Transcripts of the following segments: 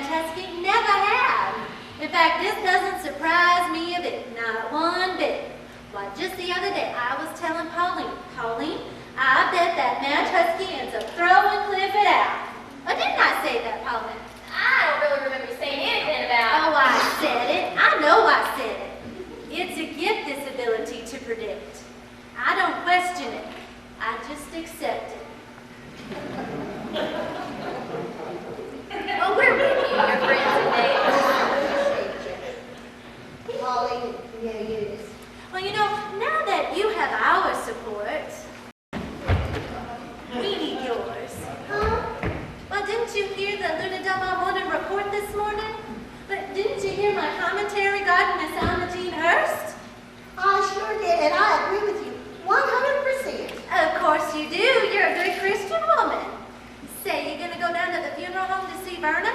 match husky, never have. In fact, this doesn't surprise me a bit, not one bit. Why, just the other day, I was telling Pauline, I bet that match husky ends up throwing Clifford out. Or didn't I say that, Pauline? I don't really remember saying anything about. Oh, I said it. I know I said it. It's a gift, this ability to predict. I don't question it. I just accept it. Oh, we're with you, your friends and neighbors. Pauline, Eunice. Well, you know, now that you have our support, we need yours. Huh? Well, didn't you hear the Lunadama morning report this morning? But didn't you hear my commentary regarding Miss Imogene Hurst? I sure did, and I agree with you 100%. Of course you do. You're a good Christian woman. Say, you gonna go down to the funeral home to see Verna?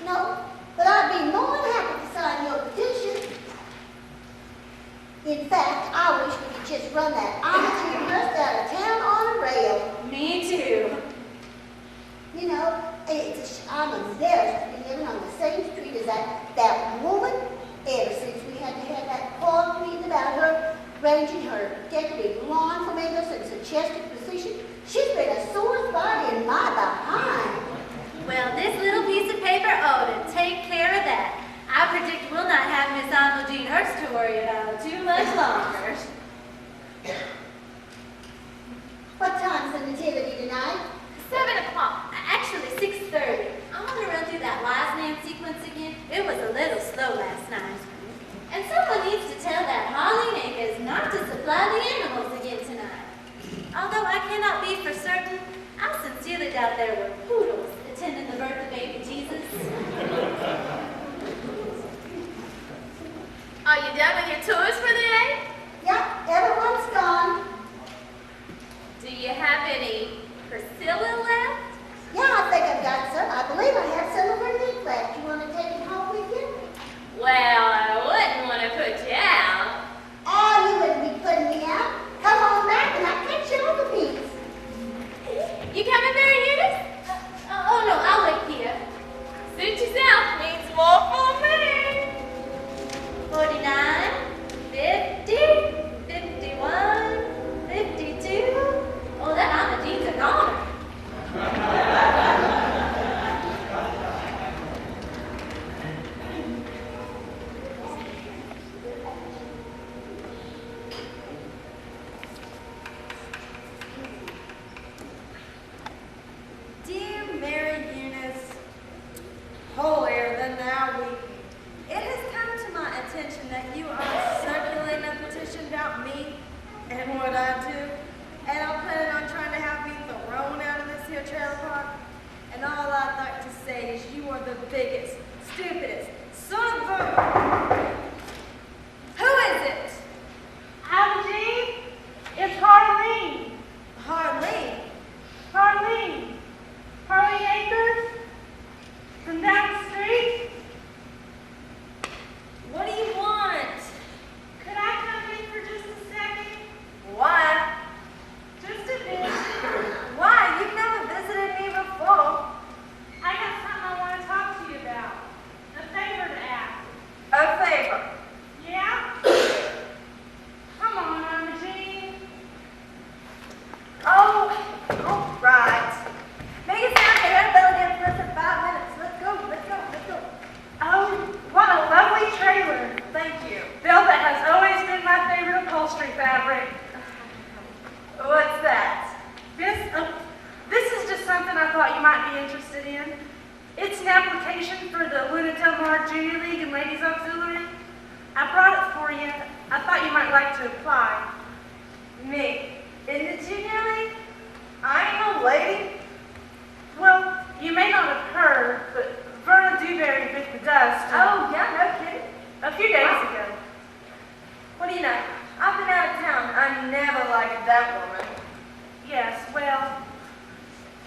No, but I'd be more than happy to sign your petition. In fact, I wish we could just run that Imogene Hurst out of town on a rail. Me too. You know, I'm embarrassed to be living on the same street as that woman ever since we had to have that poor reading about her ranging her decorative lawn for me in a suggested position. She's been a sore spot in my behind. Well, this little piece of paper ought to take care of that. I predict we'll not have Miss Imogene Hurst to worry about too much longer. What time's the nativity tonight? 7 o'clock. Actually, 6:30. I want to run through that wise man sequence again. It was a little slow last night. And someone needs to tell that Holly Akers not to supply the animals again tonight. Although I cannot be for certain, I sincerely doubt there were poodles attending the birth of baby Jesus. Are you done with your tours for the day? Yep, everyone's gone. Do you have any Priscilla left? Yeah, I think I've got some. I believe I have some of her meat left. You want to take it home with you? Well, I wouldn't want to put you out. Oh, you wouldn't be putting me out. Come on back and I'll catch you on the piece. You coming, Mary Eunice? Oh no, I'll wait here. Suit yourself. Means more for me. 49, 50, 51, 52. Oh, that Imogene's a goner. Dear Mary Eunice, holier than thou weeping, it has come to my attention that you are circulating a petition about me and what I do, and I'm planning on trying to have me thrown out of this here trailer park. And all I'd like to say is you are the biggest, stupidest son of a... Who is it? Imogene, it's Harleen. Harleen. Harleen. Harleen Akers from down the street. What do you want? Could I come in for just a second? Why? Just a bit. Why? You've never visited me before. I got something I want to talk to you about. A favor to ask. A favor. Yeah? Come on, Imogene. Oh, all right. Make it sound here. I'll again for us in 5 minutes. Let's go, let's go, let's go. Oh, what a lovely trailer. Thank you. Velvet has always been my favorite upholstery fabric. What's that? This is just something I thought you might be interested in. It's an application for the Luna Del Mar Junior League and Ladies Auxiliary. I brought it for you. I thought you might like to apply. Me? In the junior league? I ain't no lady. Well, you may not have heard, but Verna Dewberry bit the dust Oh, yeah, no kidding. a few days ago. What do you know? I've been out of town. I never liked that woman. Yes, well,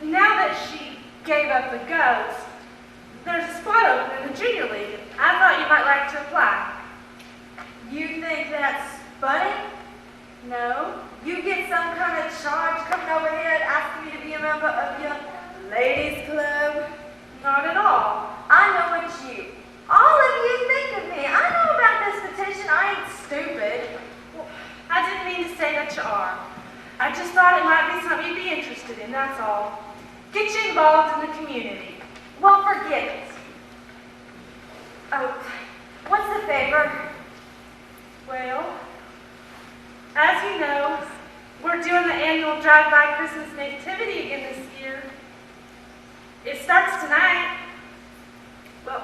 now that she gave up the ghost, there's a spot open in the junior league. I thought you might like to apply. You think that's funny? No? You get some kind of charge coming over here and asking me to be a member of your ladies club? Not at all. I know what nativity again this year. It starts tonight. Well,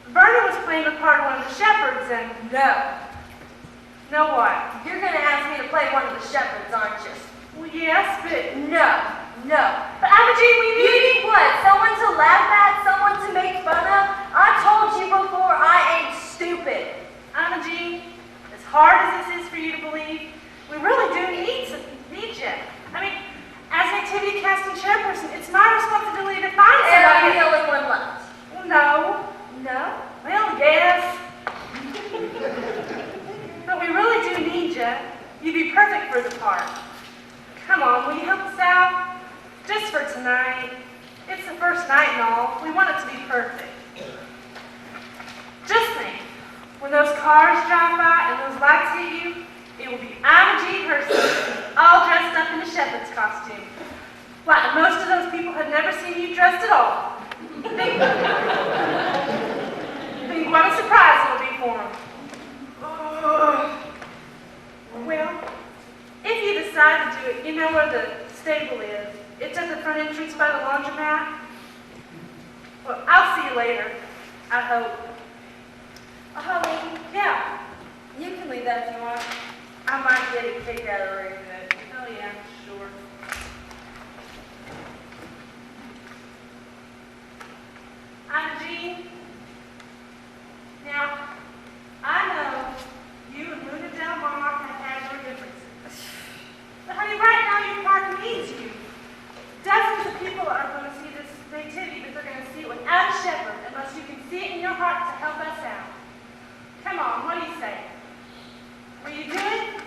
Verna was playing the part of one of the shepherds, and No. know what? You're gonna ask me to play one of the shepherds, aren't you? Well, yes, but No. but Imogene, we You need. need what? Someone to laugh at? Someone to make fun of? I told you before, I ain't stupid. Imogene, as hard as this is for you to believe, we really do need you. I mean, as nativity casting chairperson, it's my responsibility to find And I'm somebody. the only one left. Well, no. No? Well, yes. But we really do need you. You'd be perfect for the part. Come on, will you help us out? Just for tonight. It's the first night and all. We want it to be perfect. Just think, when those cars drive by and those lights hit you, it will be Imogene herself, all dressed up in a shepherd's costume. Like most of those people have never seen you dressed at all. Think what a surprise it'll be for them. Well, if you decide to do it, you know where the stable is. It's at the front entrance by the laundromat. Well, I'll see you later, I hope. Oh, Holly, Yeah, you can leave that if you want. I might get a kick out of reading it. Oh yeah, sure. Imogene, now, I know you and Luna Del Mar have had your differences. But honey, right now your park needs you. Dozens of people are going to see this nativity, but they're going to see it without a shepherd unless you can see it in your heart to help us out. Come on, what do you say? Will you do it?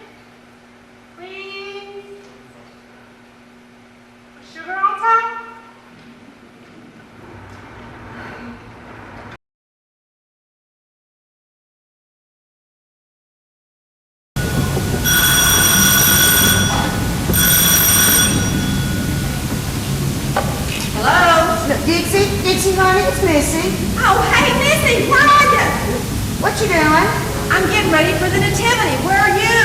Please? With sugar on top? Hello? Dixie, honey, it's Missy. Oh, hey, Missy, where are you? What you doing? I'm getting ready for the nativity. Where are you?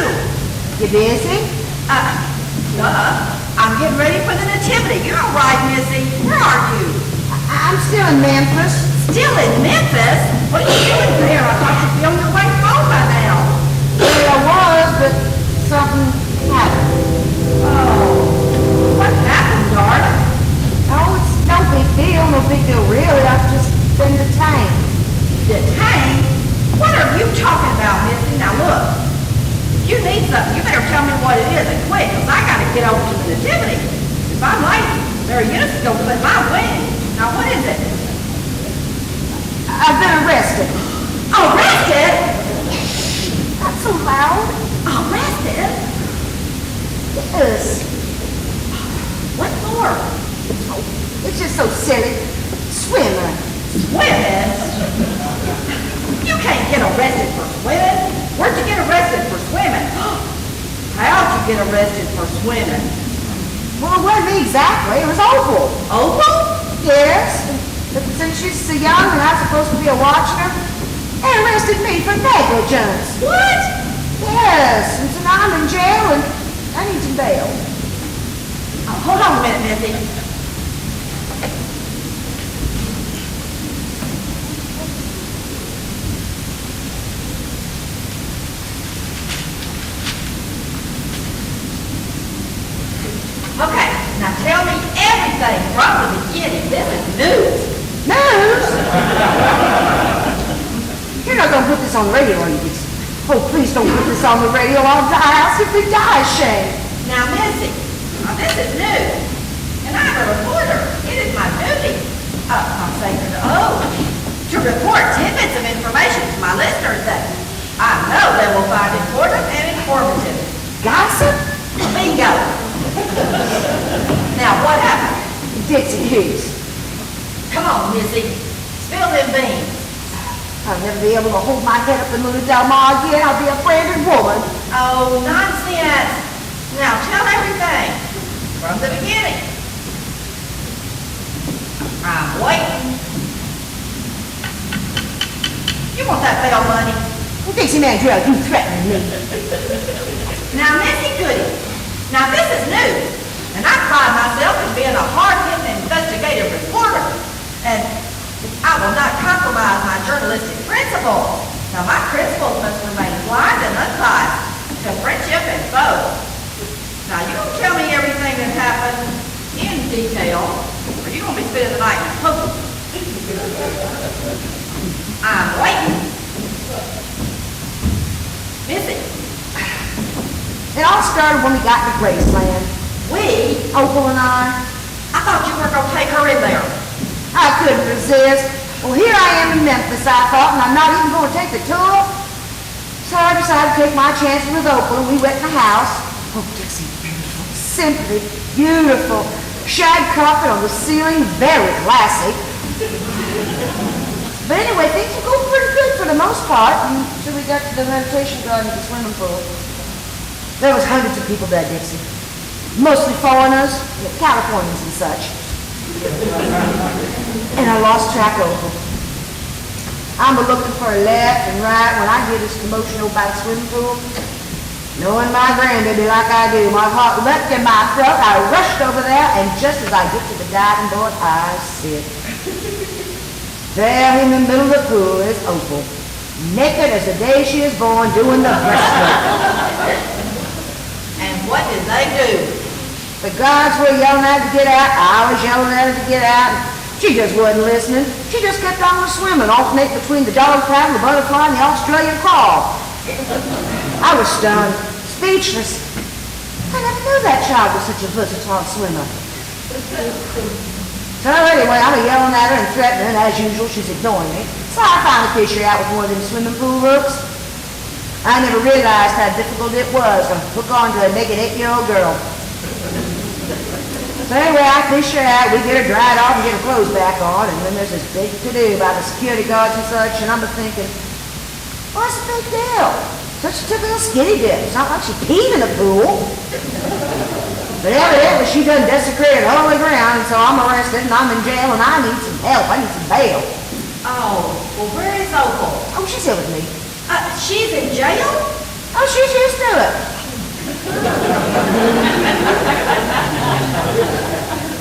You busy? I'm getting ready for the nativity. You're all right, Missy. Where are you? I'm still in Memphis. Still in Memphis? What are you doing there? I thought you'd be on your way home by now. Well, I was, but something happened. Oh, what happened, darling? Oh, it's no big deal really. I've just been detained. Detained? What are you talking about, Missy? Now look, if you need something, you better tell me what it is and quick, because I got to get over to the nativity. If I'm late, Mary Eunice is going to put my wing. Now what is it? I've been arrested. Arrested? Not so loud. Arrested? Yes. What for? It's just so silly. Swimming. Swimming? You can't get arrested for swimming. Where'd you get arrested for swimming? How'd you get arrested for swimming? Well, it wasn't me exactly. It was Opal. Opal? Yes. But since she's so young and I'm supposed to be watching her, they arrested me for negligence. What? Yes. And so now I'm in jail and I need some bail. Oh, hold on a minute, Missy. Okay, now tell me everything from the beginning. This is news. News? You're not going to put this on the radio, are you? Oh, please don't put this on the radio. I'll die. I'll simply die, Shane. Now, Missy, this is news. And I'm a reporter. It is my duty. I'm sacred oath to report tidbits of information to my listeners that I know they will find important and informative. Gossip? Bingo. Now, what happened? Dixie Hughes. Come on, Missy. Spill them beans. I'll never be able to hold my head up in Luna Del Mar again. I'll be a branded woman. Oh, nonsense. Now, tell everything from the beginning. I'm waiting. You want that bail money? Well, Dixie Mandrell, you threatened me. Now, Missy Goody, now this is news. And I pride myself in being a hard-hitting investigative reporter. And I will not compromise my journalistic principles. Now, my principles must remain blind and unbiased to friendship and foes. Now, you don't tell me everything that happened in detail, or you're going to be spending the night in a hotel. I'm waiting. Missy. It all started when we got to Graceland. We? Opal and I. I thought you were going to take her in there. I couldn't resist. Well, here I am in Memphis, I thought, and I'm not even going to take the tour. So I decided to take my chances with Opal, and we went in the house. Oh, Dixie, beautiful. Simply beautiful. Shag carpet on the ceiling, very classy. But anyway, things were going pretty good for the most part until we got to the meditation garden at the swimming pool. There was hundreds of people there, Dixie. Mostly foreigners, Californians and such. And I lost track of them. I'm looking for a left and right when I hear this commotion over by the swimming pool. Knowing my grandbaby like I do, my heart leapt in my throat. I rushed over there, and just as I get to the diving board, I sit. There in the middle of the pool is Opal, naked as the day she is born, doing the breaststroke. And what did they do? The guards were yelling at her to get out. I was yelling at her to get out. She just wasn't listening. She just kept on swimming, alternate between the dog paddle, the butterfly, and the Australian crawl. I was stunned, speechless. I never knew that child was such a versatile swimmer. So anyway, I was yelling at her and threatening her, and as usual, she's ignoring me. So I finally fished her out with one of them swimming pool hooks. I never realized how difficult it was to hook on to a naked 8-year-old girl. So anyway, I fish her out, we get her dried off and get her clothes back on, and then there's this big to-do about the security guards and such, and I'm thinking, what's the big deal? So she took a little skinny dip. It's not like she peed in the pool. But evidently she done desecrated all the ground, and so I'm arrested and I'm in jail and I need some help. I need some bail. Oh, well, where is Opal? Oh, she's here with me. She's in jail? Oh, she's used to it.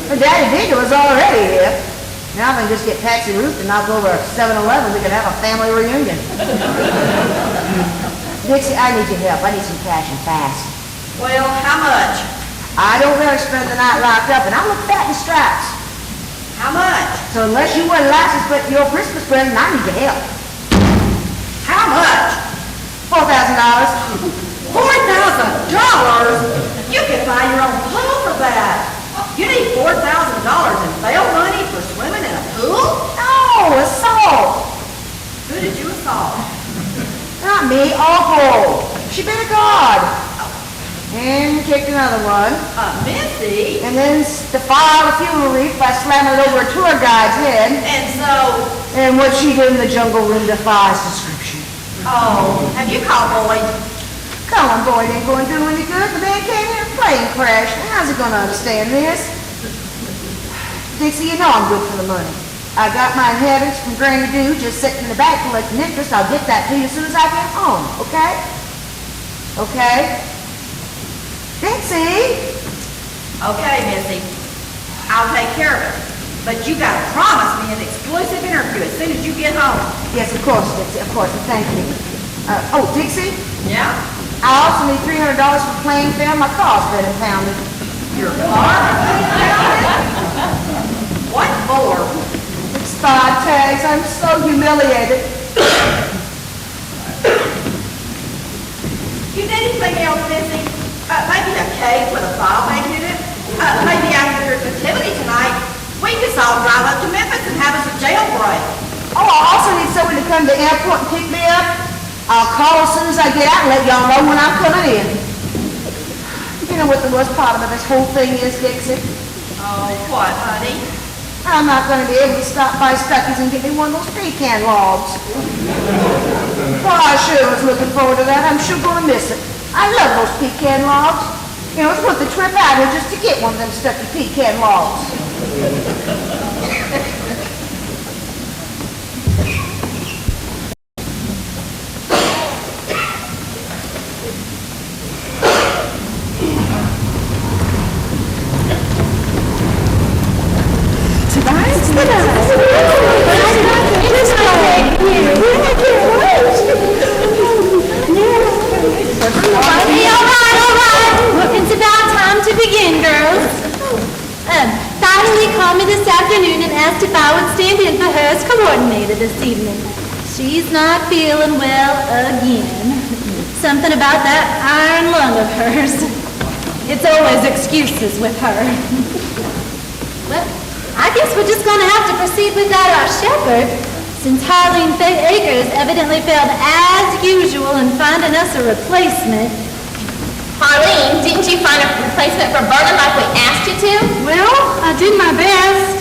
Her daddy Dingo is already here. Now I can just get Patsy Ruth and knock over 7-Eleven. We can have a family reunion. Dixie, I need your help. I need some cash and fast. Well, how much? I don't really spend the night locked up, and I look fat in stripes. How much? So unless you want a license plate for your Christmas present, I need your help. How much? $4,000. $4,000? You can buy your own pool for that. You need $4,000 in bail money for swimming in a pool? No, assault. Who did you assault? Not me, Opal. She been a guard. And kicked another one. Missy? And then defiled a fuel reef by slamming it over a tour guide's head. And so... And what she did in the jungle room defies description. Oh, have you called Boyd? Come on, Boyd ain't going to do any good. The man came here in a plane crash. How's he going to understand this? Dixie, you know I'm good for the money. I got my inheritance from Granny Doo just sitting in the back collecting interest. I'll get that to you as soon as I get home, okay? Okay? Dixie? Okay, Missy. I'll take care of it. But you gotta promise me an exclusive interview as soon as you get home. Yes, of course, Dixie, of course, and thank you. Oh, Dixie? Yeah? I also need $300 for playing fair. My car's been impounded. Your car? What for? Expired tags. I'm so humiliated. You need anything else, Missy? Maybe a cake with a file bank in it? Maybe after your nativity tonight, we can all drive up to Memphis and have us a jail break. Oh, I also need someone to come to the airport and pick me up. I'll call as soon as I get out and let y'all know when I'm coming in. You know what the worst part of this whole thing is, Dixie? Oh, what, honey? I'm not going to be able to stop by Stucky's and get me one of those pecan logs. Well, I sure was looking forward to that. I'm sure going to miss it. I love those pecan logs. You know, it's worth the trip out here just to get one of them Stucky pecan logs. evening. She's not feeling well again. Something about that iron lung of hers. It's always excuses with her. Well, I guess we're just going to have to proceed without our shepherd, since Harleen Akers evidently failed as usual in finding us a replacement. Harleen, didn't you find a replacement for Vernon like we asked you to? Well, I did my best.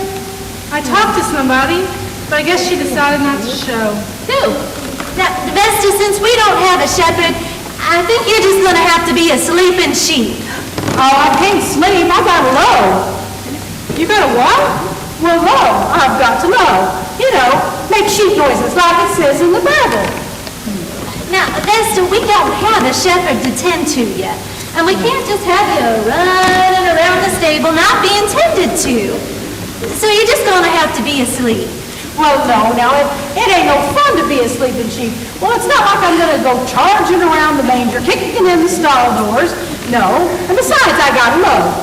I talked to somebody, but I guess she decided not to show. Who? Now, Vesta, since we don't have a shepherd, I think you're just going to have to be a sleeping sheep. Oh, I can't sleep. I got low. You got a what? Well, low. I've got to low. You know, make sheep noises like it says in the Bible. Now, Vesta, we don't have a shepherd to tend to you. And we can't just have you running around the stable not being tended to. So you're just going to have to be asleep. Well, no, now, it ain't no fun to be a sleeping sheep. Well, it's not like I'm going to go charging around the manger, kicking in the stall doors. No, and besides, I got low.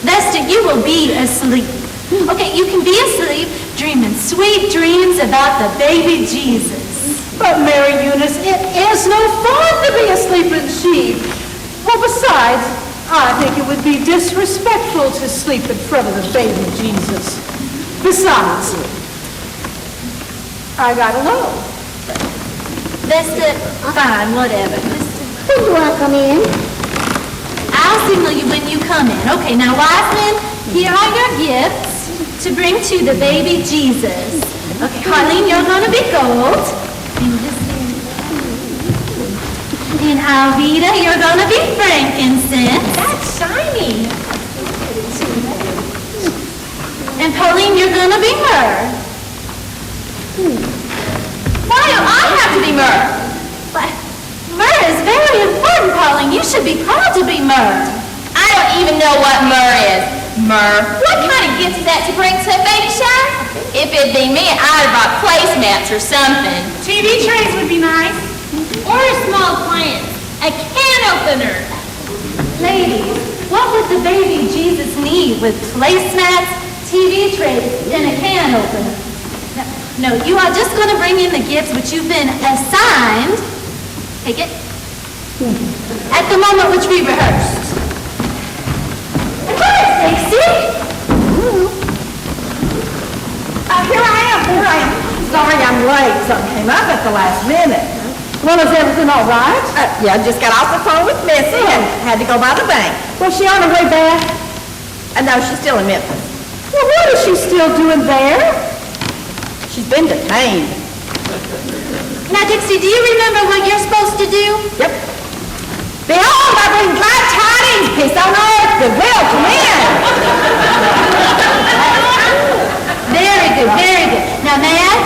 Vesta, you will be asleep. Okay, you can be asleep dreaming sweet dreams about the baby Jesus. But, Mary Eunice, it is no fun to be a sleeping sheep. Well, besides, I think it would be disrespectful to sleep in front of the baby Jesus. Besides, I got a low. Vesta, fine, whatever. When do I come in? I'll signal you when you come in. Okay, now, wise men, here are your gifts to bring to the baby Jesus. Okay, Harleen, you're going to be gold. And Alvita, you're going to be frankincense. That's shiny. And Pauline, you're going to be myrrh. Why do I have to be myrrh? But myrrh is very important, Pauline. You should be proud to be myrrh. I don't even know what myrrh is. Myrrh? What kind of gift is that to bring to a baby shower? If it'd be me, I'd have brought placemats or something. TV trays would be nice. Or a small plant. A can opener. Ladies, what would the baby Jesus need with placemats, TV trays, and a can opener? No, you are just going to bring in the gifts which you've been assigned. Take it. At the moment which we rehearsed. And where is Stacy? Here I am. Sorry I'm late. Something came up at the last minute. Well, is everything all right? Yeah, I just got off the phone with Missy and had to go by the bank. Was she on her way back? No, she's still in Memphis. Well, what is she still doing there? She's been detained. Now, Dixie, do you remember what you're supposed to do? Yep. Behold, I bring glad tidings, peace on earth, goodwill to men. Very good, very good. Now, Matt,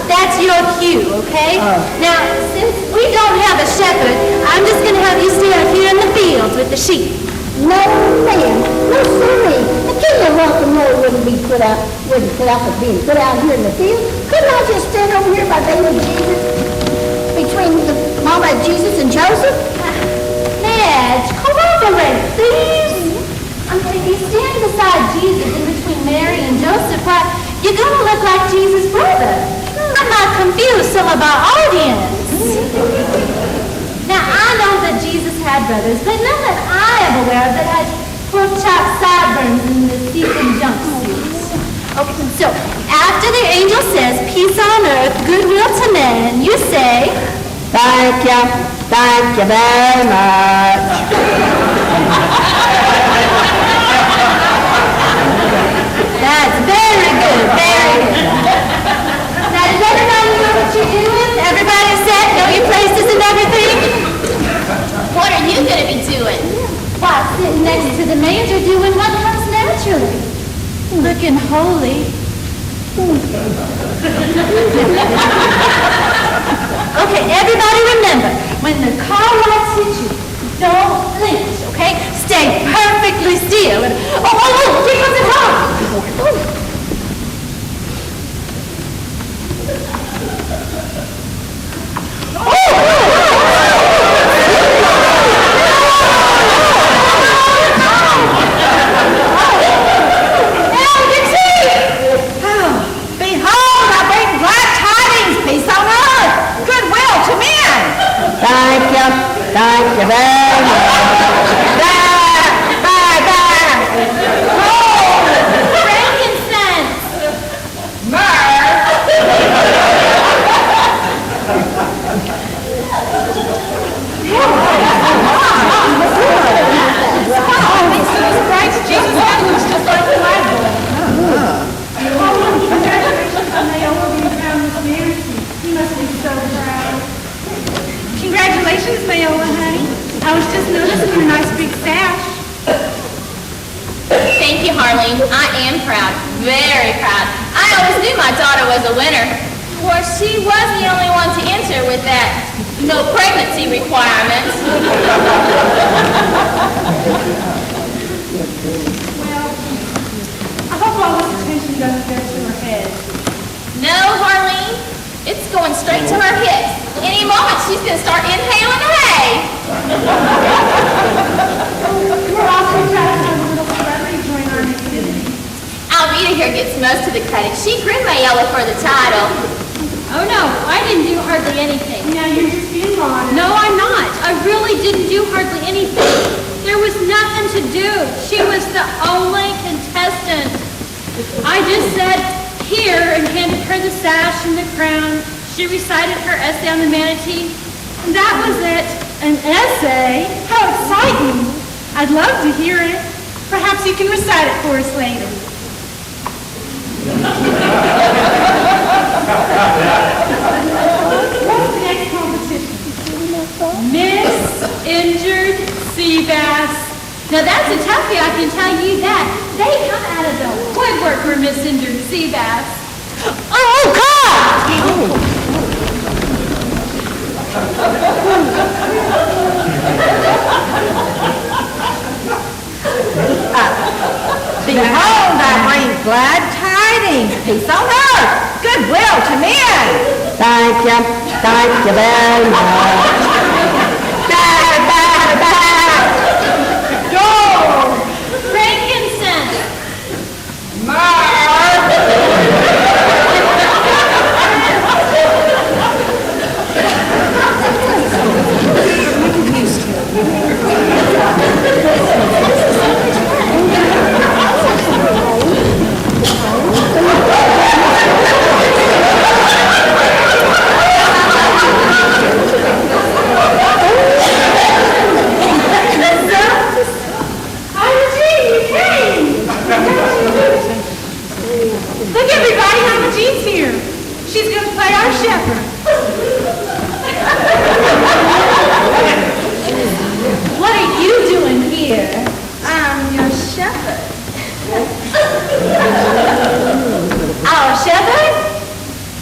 that's your cue, okay? Now, since we don't have a shepherd, I'm just going to have you stay out here in the fields with the sheep. No, ma'am. No, sirree. The king of rock and roll wouldn't put out for being put out here in the field. Couldn't I just stand over here by baby Jesus? Between the mama of Jesus and Joseph? Madge, cooperate, please. I mean, if you stand beside Jesus in between Mary and Joseph, why, you're going to look like Jesus' brother. I'm not confused, some of our audience. Now, I know that Jesus had brothers, but none that I am aware of that had pork-chop sideburns in the sequin jumpsuit. Okay, so after the angel says, peace on earth, goodwill to men, you say, Thank you very much. that's very good, very good. Now, does everybody know what you're doing? Everybody set? Know your places and everything? What are you going to be doing? Why, sitting next to the manger doing what comes naturally. Looking holy. Okay, everybody remember, when the car lights hit you, don't flinch, okay? Stay perfectly still. And, here comes the car. Behold, I bring glad tidings Thank you very much. Frankincense! Congratulations, Mayola, honey. I was just noticing your nice big sash. Thank you, Harleen. I am proud. Very proud. I always knew my daughter was a winner. Of course, she was the only one to enter with that no pregnancy requirement. Well, I hope all this attention doesn't go to her head. No, Harleen. It's going straight to her hips. Any moment, she's going to start inhaling hay. We're also trying to have a little celebrity join our activity. Alvita here gets most of the credit. She groomed Mayella for the title. Oh no, I didn't do hardly anything. Now you're just being modest. No, I'm not. I really didn't do hardly anything. There was nothing to do. She was the only contestant. I just sat here and handed her the sash and the crown. She recited her essay on the manatee. And that was it. An essay? How exciting! I'd love to hear it. Perhaps you can recite it for us later. What's the next competition? Miss Injured Sea Bass. Now that's a toughie, I can tell you that. They come out of the woodwork for Miss Injured Sea Bass. Oh, God! Behold, I bring glad tidings, peace on earth, goodwill to men. Thank you very much. Gold! Frankincense! Look, everybody, Mama Jean's here. She's going to play our shepherd. What are you doing here? I'm your shepherd. Our shepherd?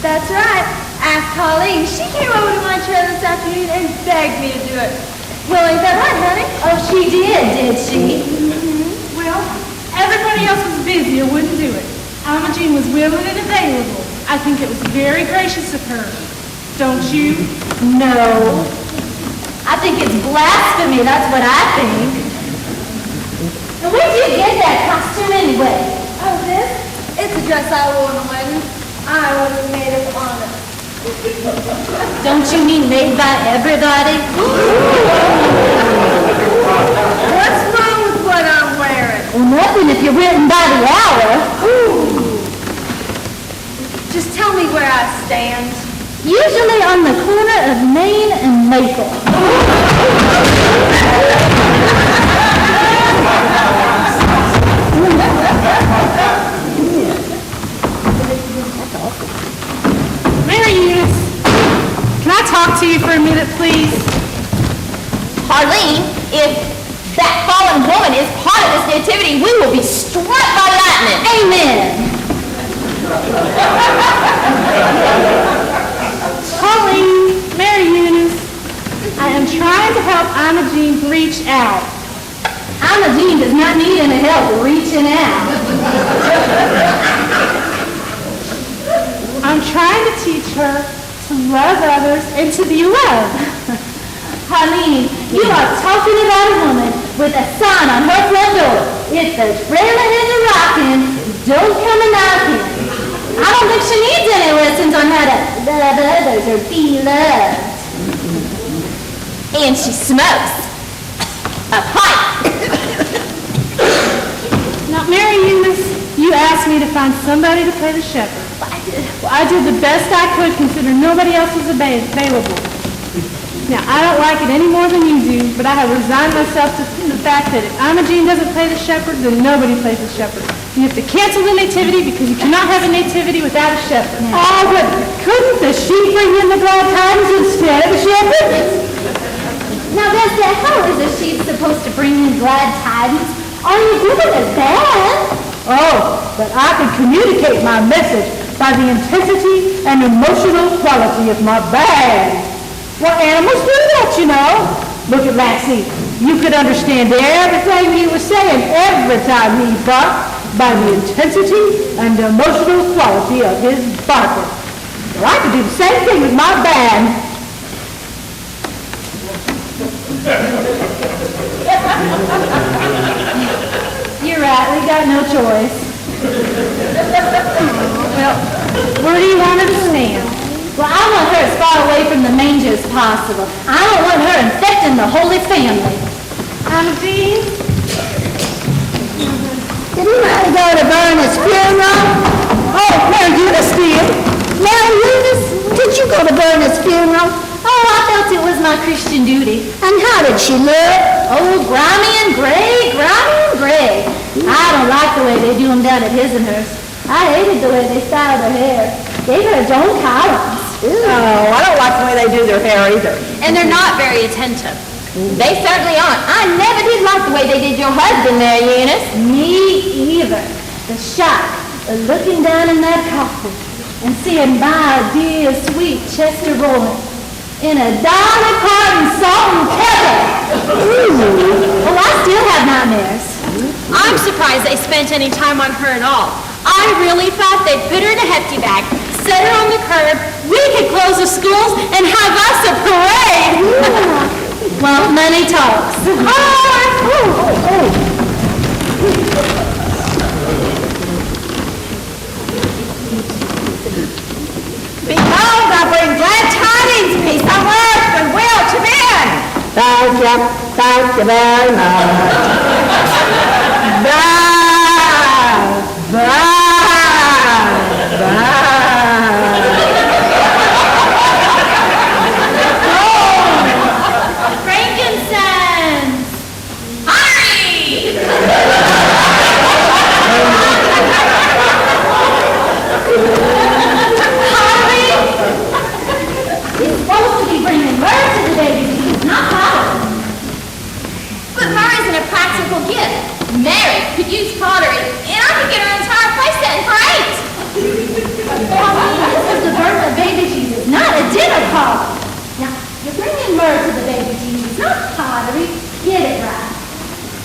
That's right. Ask Colleen. She came over to my trailer this afternoon and begged me to do it. Well, ain't that right, honey? Oh, she did she? Well, everybody else was busy or wouldn't do it. Mama Jean was willing and available. I think it was very gracious of her. Don't you? No. I think it's blasphemy, that's what I think. And where'd you get that costume anyway? Oh, this? It's a dress I wore on a wedding. I was made of honor. Don't you mean made by everybody? What's wrong with what I'm wearing? Well, nothing if you're written by the hour. Just tell me where I stand. Usually on the corner of Main and Maple. Mary Eunice, can I talk to you for a minute, please? Harleen, if that fallen woman is part of this nativity, we will be struck by lightning. Amen. Colleen, Mary Eunice, I am trying to help Anna Jean reach out. Anna Jean does not need any help reaching out. I'm trying to teach her to love others and to be loved. Harleen, you are talking about a woman with a sign on her front door. If the trailer isn't rocking, don't come a knocking. I don't think she needs any lessons on how to love others or be loved. And she smokes a pipe. Now, Mary Eunice, you asked me to find somebody to play the shepherd. Well, I did the best I could considering nobody else was available. Now, I don't like it any more than you do, but I have resigned myself to the fact that if Imogene doesn't play the shepherd, then nobody plays the shepherd. You have to cancel the nativity because you cannot have a nativity without a shepherd. Oh, but couldn't the sheep bring in the glad tidings instead of the shepherd? Now, Bessie, how is a sheep supposed to bring in glad tidings? All you doing is bad. Oh, but I could communicate my message by the intensity and emotional quality of my band. Well, animals do that, you know. Look at Lassie. You could understand everything he was saying every time he barked by the intensity and emotional quality of his barking. Well, I could do the same thing with my band. You're right, we got no choice. Well, where do you want her to stand? Well, I want her as far away from the manger as possible. I don't want her infecting the Holy Family. Imogene? Did he want to go to Verna's funeral? Oh, Mary Eunice did. Mary Eunice, did you go to Verna's funeral? Oh, I felt it was my Christian duty. And how did she look? Oh, grimy and gray, grimy and gray. I don't like the way they do them down at his and hers. I hated the way they styled her hair. Gave her its own columns. Oh, I don't like the way they do their hair either. And they're not very attentive. They certainly aren't. I never did like the way they did your husband there, Eunice. Me either. The shock of looking down in that coffin and seeing my dear sweet Chester rolling in a Dolly Parton salt and pepper. Oh, I still have nightmares. I'm surprised they spent any time on her at all. I really thought they'd put her in a hefty bag, set her on the curb, we could close the schools, and have us a parade. Well, money talks. Behold, I bring glad tidings, peace on earth, goodwill to men. Thank you very much. Frankincense! Hurry! It's supposed to be bringing birth to the baby Jesus, not pottery. But myrrh isn't a practical gift. Mary could use pottery, and I could get her entire place set for 8. This is the birth of baby Jesus, not a dinner party. Now, you're bringing myrrh to the baby Jesus, not pottery. Get it right.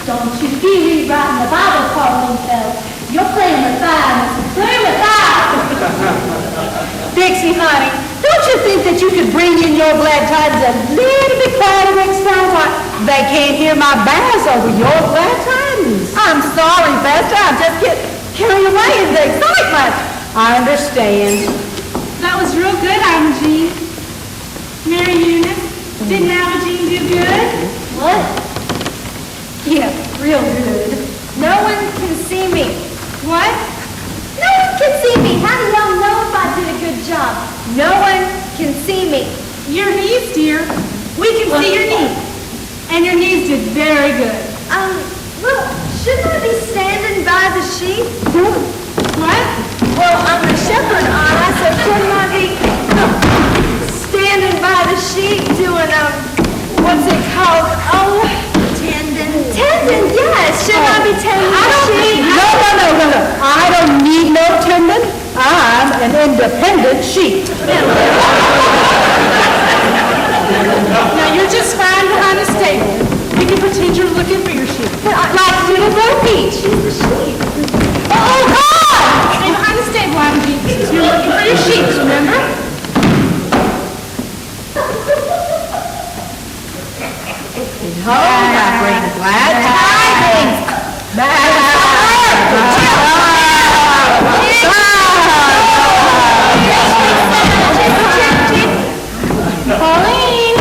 Don't you be rewriting the Bible, Pauline Phelps. You're playing with fire, Mrs. Playing with fire. Dixie, honey, don't you think that you could bring in your glad tidings a little bit quieter next time? Why, they can't hear my bass over your glad tidings. I'm sorry, Vesta, I just get carried away in the excitement. I understand. That was real good, Imogene. Mary Eunice, didn't Imogene do good? What? Yeah, real good. No one can see me. What? No one can see me. How do y'all know if I did a good job? No one can see me. Your knees, dear. We can see your knees. And your knees did very good. Well, shouldn't I be standing by the sheep? What? Well, I'm a shepherd, aren't I? So shouldn't I be standing by the sheep doing, what's it called? Oh, tendon. Tendon, yes. Shouldn't I be tending the sheep? No. I don't need no tendon. I'm an independent sheep. Now, you're just fine behind the stable. You can pretend you're looking for your sheep. Like little Bo Peach. Oh, God! Stay behind the stable, Imogene. You're looking for your sheep, remember? Behold, I bring glad tidings. Pauline!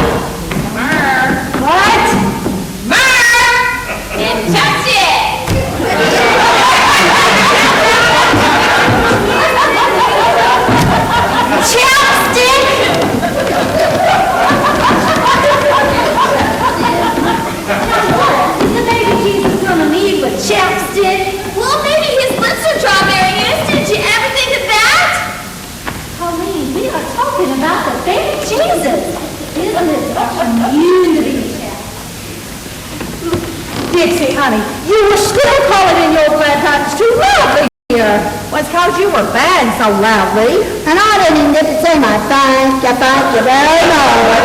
honey, you were still calling in your flat tires too loudly here. Well, it's 'cause you were bang so loudly. And I didn't even get to say my thank you very much.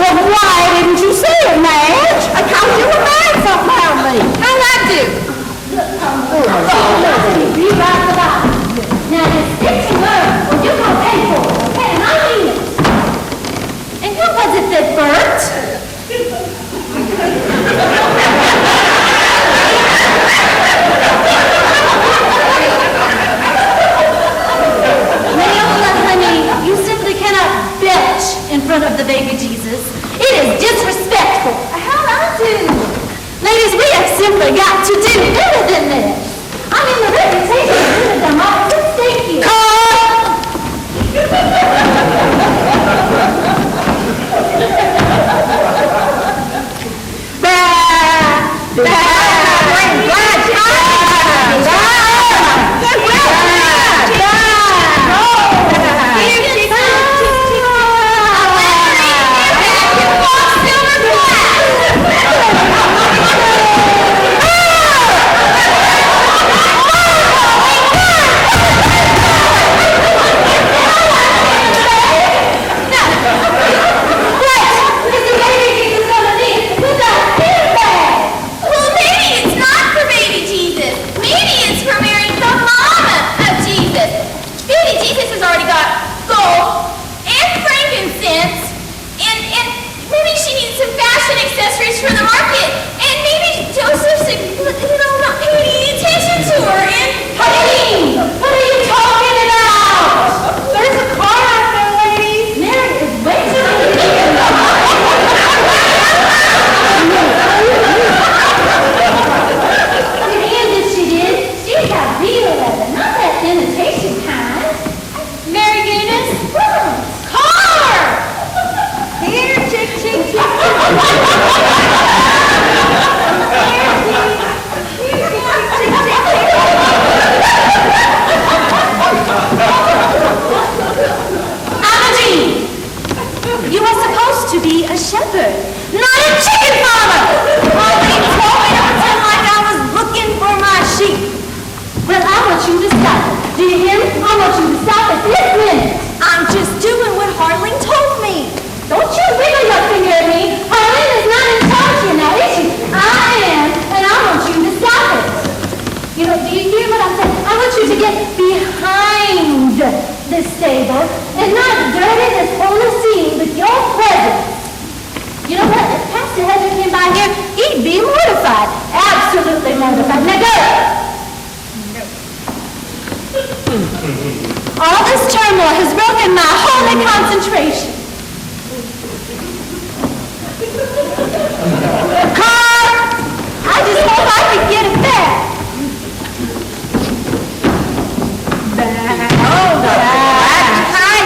Well, why didn't you say it, Madge? Because you were bang so loudly. How'd that do? You rock the box. Now just stick to work or you gonna pay for it, okay? And I mean it. And who was it that burped? Leola, honey, you simply cannot belch in front of the baby Jesus. It is disrespectful. How'd I do? Ladies, we have simply got to do better than this. I mean, the reputation of them all is stinky. Well, maybe it's not for baby Jesus. Maybe it's for Mary, the mama of Jesus. Baby Jesus has already got gold and frankincense, and maybe she needs some fashion accessories for the market, and maybe Joseph's, not paying any attention to her, and Honey, what are you talking about? There's a car out there, ladies. Mary is way too And if she did, she's got real leather, not that imitation kind. Mary Eunice, Car! here, chick, chick, chick. Amandine, you are supposed to be a shepherd, not a chicken farmer. Oh, they told me to pretend like I was looking for my sheep. Well, I want you to stop it. Do you hear me? I want you to stop it this minute. I'm just doing what Harling told me. Don't you wiggle your finger at me. Harling is not in charge here now, is she? I am, and I want you to stop it. Do you hear what I'm saying? I want you to get behind this stable and not dirty this holy scene with your presence. You know what? If Pastor Heather came by here, he'd be mortified. Absolutely mortified. Now go! All this turmoil has broken my holy concentration. Car! I just hope I could get it back. Oh, the black tie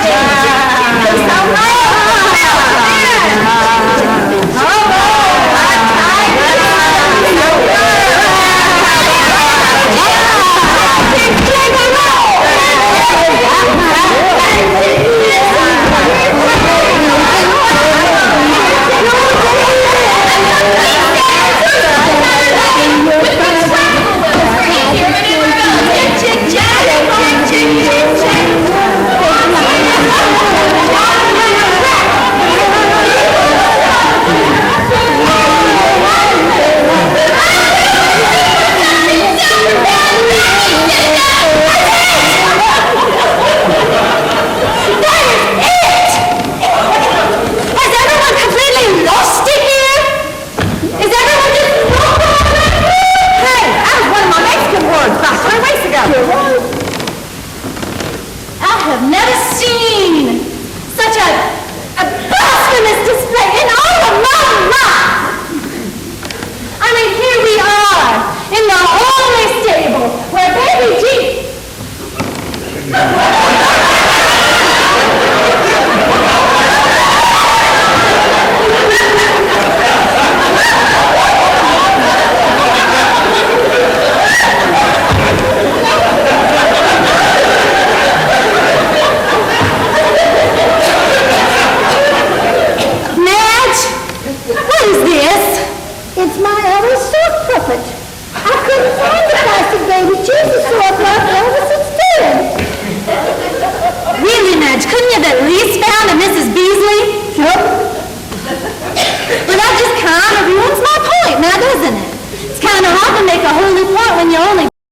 It's my Elvis sock puppet. I couldn't find the plastic baby Jesus, so I brought Elvis